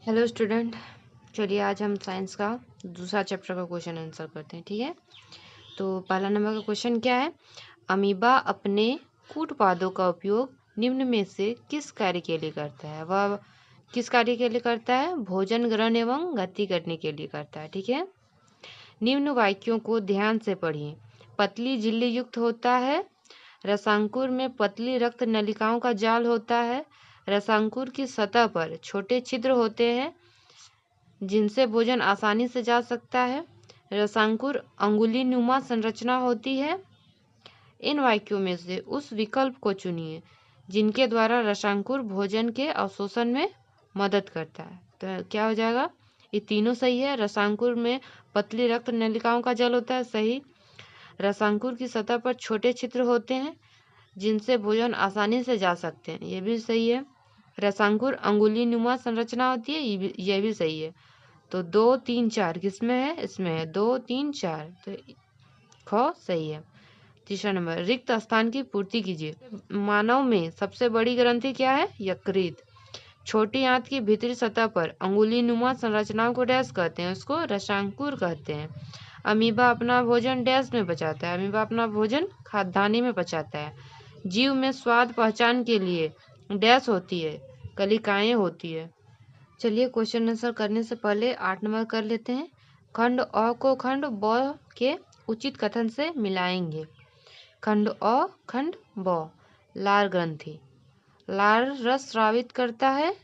Hello student, चलिए आज हम साइंस का दूसरा चैप्टर का क्वेश्चन आंसर करते हैं। ठीक है, तो पहला नंबर का क्वेश्चन क्या है। अमीबा अपने कूटपादों का उपयोग निम्न में से किस कार्य के लिए करता है। वह किस कार्य के लिए करता है? भोजन ग्रहण एवं गति करने के लिए करता है। ठीक है, निम्न वाक्यों को ध्यान से पढ़िए। पतली झिल्ली युक्त होता है। रसांकुर में पतली रक्त नलिकाओं का जाल होता है। रसांकुर की सतह पर छोटे छिद्र होते हैं जिनसे भोजन आसानी से जा सकता है। रसांकुर अंगुली नुमा संरचना होती है। इन वाक्यों में से उस विकल्प को चुनिए जिनके द्वारा रसांकुर भोजन के अवशोषण में मदद करता है। तो क्या हो जाएगा? ये तीनों सही है। रसांकुर में पतली रक्त नलिकाओं का जल होता है, सही। रसांकुर की सतह पर छोटे छिद्र होते हैं जिनसे भोजन आसानी से जा सकते हैं, ये भी सही है। रसांकुर अंगुली नुमा संरचना होती है, ये भी सही है। तो 2, 3, 4 किसमें है? इसमें है 2, 3, 4, तो ख सही है। तीसरा नंबर, रिक्त स्थान की पूर्ति कीजिए। मानव में सबसे बड़ी ग्रंथि क्या है? यकृत। छोटी आंत की भीतरी सतह पर अंगुली नुमा संरचनाओं को डैश कहते हैं, उसको रसांकुर कहते हैं। अमीबा अपना भोजन डैश में पचाता है। अमीबा अपना भोजन खाद्यान्नी में पचाता है। जीव में स्वाद पहचान के लिए डैश होती है, कलिकाएं होती है। चलिए क्वेश्चन आंसर करने से पहले 8 नंबर कर लेते हैं। खंड अ को खंड ब के उचित कथन से मिलाएंगे। खंड अ खंड ब। लार ग्रंथि, लार रस स्रावित करता है।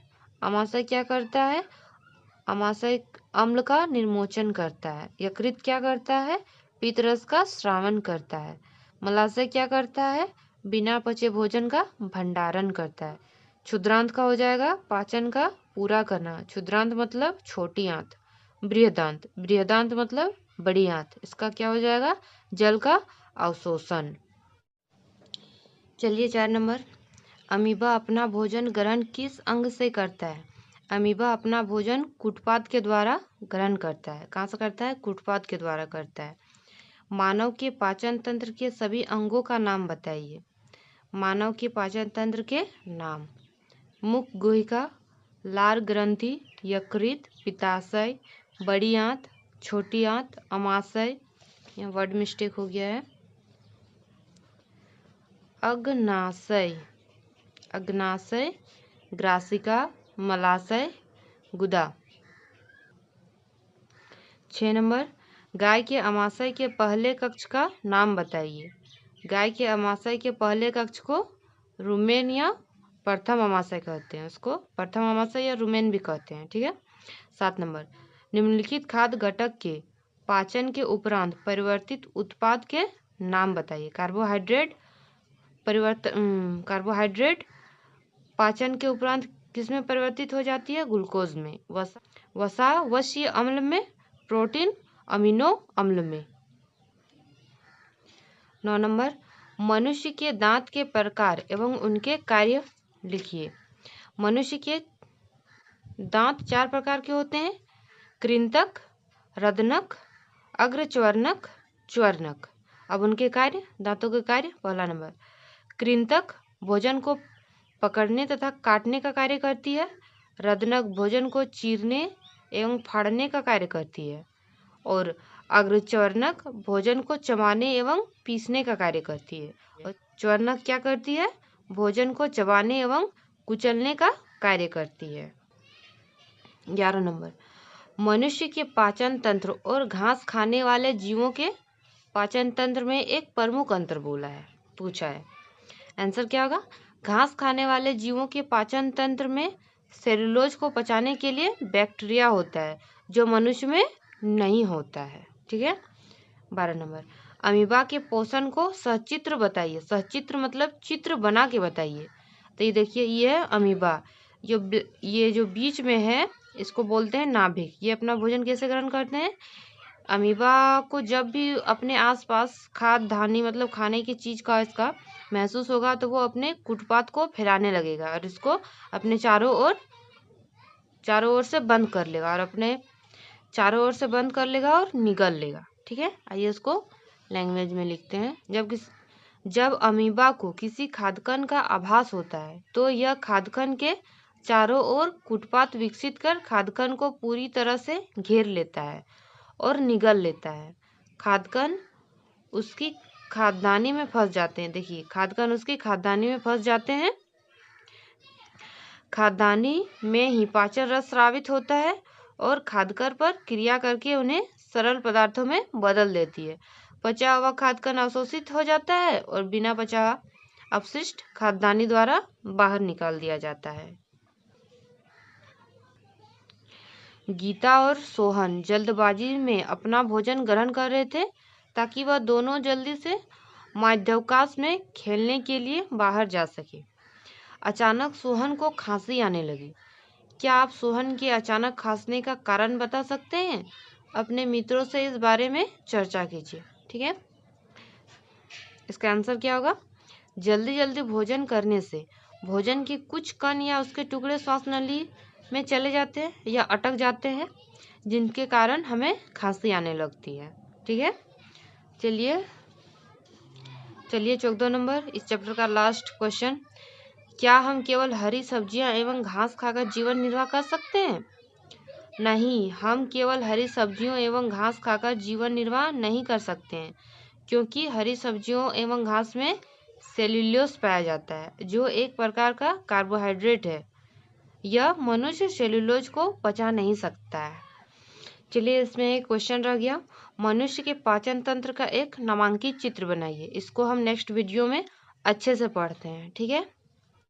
अमाशय क्या करता है? अमाशय अम्ल का निर्मोचन करता है। यकृत क्या करता है? पित्तरस का स्रावन करता है। मलाशय क्या करता है? बिना पचे भोजन का भंडारण करता है। क्षुद्रांत का हो जाएगा पाचन का पूरा करना। क्षुद्रांत मतलब छोटी आंत। बृहदांत, बृहदांत मतलब बड़ी आंत। इसका क्या हो जाएगा? जल का अवशोषण। चलिए 4 नंबर, अमीबा अपना भोजन ग्रहण किस अंग से करता है? अमीबा अपना भोजन कूटपाद के द्वारा ग्रहण करता है। कहाँ से करता है? कूटपाद के द्वारा करता है। मानव के पाचन तंत्र के सभी अंगों का नाम बताइए। मानव के पाचन तंत्र के नाम: मुख गुहिका, लार ग्रंथि, यकृत, पित्ताशय, बड़ी आंत, छोटी आंत, अमाशय। यहाँ वर्ड मिस्टेक हो गया है, अग्नाशय, अग्नाशय, ग्रासिका, मलाशय, गुदा। 6 नंबर, गाय के अमाशय के पहले कक्ष का नाम बताइए। गाय के अमाशय के पहले कक्ष को रुमेन या प्रथम अमाशय कहते हैं। उसको प्रथम अमाशय या रुमेन भी कहते हैं। ठीक है। 7 नंबर, निम्नलिखित खाद्य घटक के पाचन के उपरांत परिवर्तित उत्पाद के नाम बताइए। कार्बोहाइड्रेट कार्बोहाइड्रेट पाचन के उपरांत किसमें परिवर्तित हो जाती है? ग्लूकोज में। वसा वश्य अम्ल में। प्रोटीन अमीनो अम्ल में। 9 नंबर, मनुष्य के दांत के प्रकार एवं उनके कार्य लिखिए। मनुष्य के दांत 4 प्रकार के होते हैं: कृंतक, रदनक, अग्रच्वर्णक, च्वर्णक। अब उनके कार्य, दांतों के कार्य। पहला नंबर, कृंतक भोजन को पकड़ने तथा काटने का कार्य करती है। रदनक भोजन को चीरने एवं फाड़ने का कार्य करती है। और अग्रच्वर्णक भोजन को चबाने एवं पीसने का कार्य करती है। और च्वर्णक क्या करती है? भोजन को चबाने एवं कुचलने का कार्य करती है। 11 नंबर, मनुष्य के पाचन तंत्र और घास खाने वाले जीवों के पाचन तंत्र में एक प्रमुख अंतर बोला है, पूछा है। आंसर क्या होगा? घास खाने वाले जीवों के पाचन तंत्र में सेलुलोज को पचाने के लिए बैक्टीरिया होता है जो मनुष्य में नहीं होता है। ठीक है। 12 नंबर, अमीबा के पोषण को सचित्र बताइए। सचित्र मतलब चित्र बना के बताइए। तो ये देखिए, ये है अमीबा। ये जो बीच में है इसको बोलते हैं नाभिक। ये अपना भोजन कैसे ग्रहण करते हैं? अमीबा को जब भी अपने आसपास खाद्यान्नी मतलब खाने की चीज का इसका महसूस होगा तो वो अपने कुटपात को फैलाने लगेगा और इसको अपने चारों ओर से बंद कर लेगा और अपने चारों ओर से बंद कर लेगा और निगल लेगा। ठीक है। आइए इसको लैंग्वेज में लिखते हैं। जब अमीबा को किसी खाद्यकण का आभास होता है तो यह खाद्यकण के चारों ओर कूटपाथ विकसित कर खाद्यकण को पूरी तरह से घेर लेता है और निगल लेता है। खाद्यकण उसकी खाद्यान्नी में फंस जाते हैं। देखिए, खाद्यकण उसकी खाद्यान्नी में फंस जाते हैं। खाद्यान्नी में ही पाचन रस स्रावित होता है और खाद्यकण पर क्रिया करके उन्हें सरल पदार्थों में बदल देती है। पचा हुआ खाद्यकण अवशोषित हो जाता है और बिना पचा अपशिष्ट खाद्यान्नी द्वारा बाहर निकाल दिया जाता है। गीता और सोहन जल्दबाजी में अपना भोजन ग्रहण कर रहे थे ताकि वह दोनों जल्दी से मध्यावकाश में खेलने के लिए बाहर जा सके। अचानक सोहन को खांसी आने लगी। क्या आप सोहन के अचानक खांसने का कारण बता सकते हैं? अपने मित्रों से इस बारे में चर्चा कीजिए। ठीक है, इसका आंसर क्या होगा? जल्दी जल्दी भोजन करने से भोजन के कुछ कण या उसके टुकड़े श्वास नली में चले जाते हैं या अटक जाते हैं, जिनके कारण हमें खांसी आने लगती है। ठीक है, चलिए 14 नंबर इस चैप्टर का लास्ट क्वेश्चन। क्या हम केवल हरी सब्जियां एवं घास खाकर जीवन निर्वाह कर सकते हैं? नहीं, हम केवल हरी सब्जियों एवं घास खाकर जीवन निर्वाह नहीं कर सकते हैं, क्योंकि हरी सब्जियों एवं घास में सेल्यूलोज पाया जाता है, जो एक प्रकार का कार्बोहाइड्रेट है। यह मनुष्य सेल्यूलोज को पचा नहीं सकता है। चलिए, इसमें एक क्वेश्चन रह गया, मनुष्य के पाचन तंत्र का एक नामांकित चित्र बनाइए। इसको हम नेक्स्ट वीडियो में अच्छे से पढ़ते हैं। ठीक है।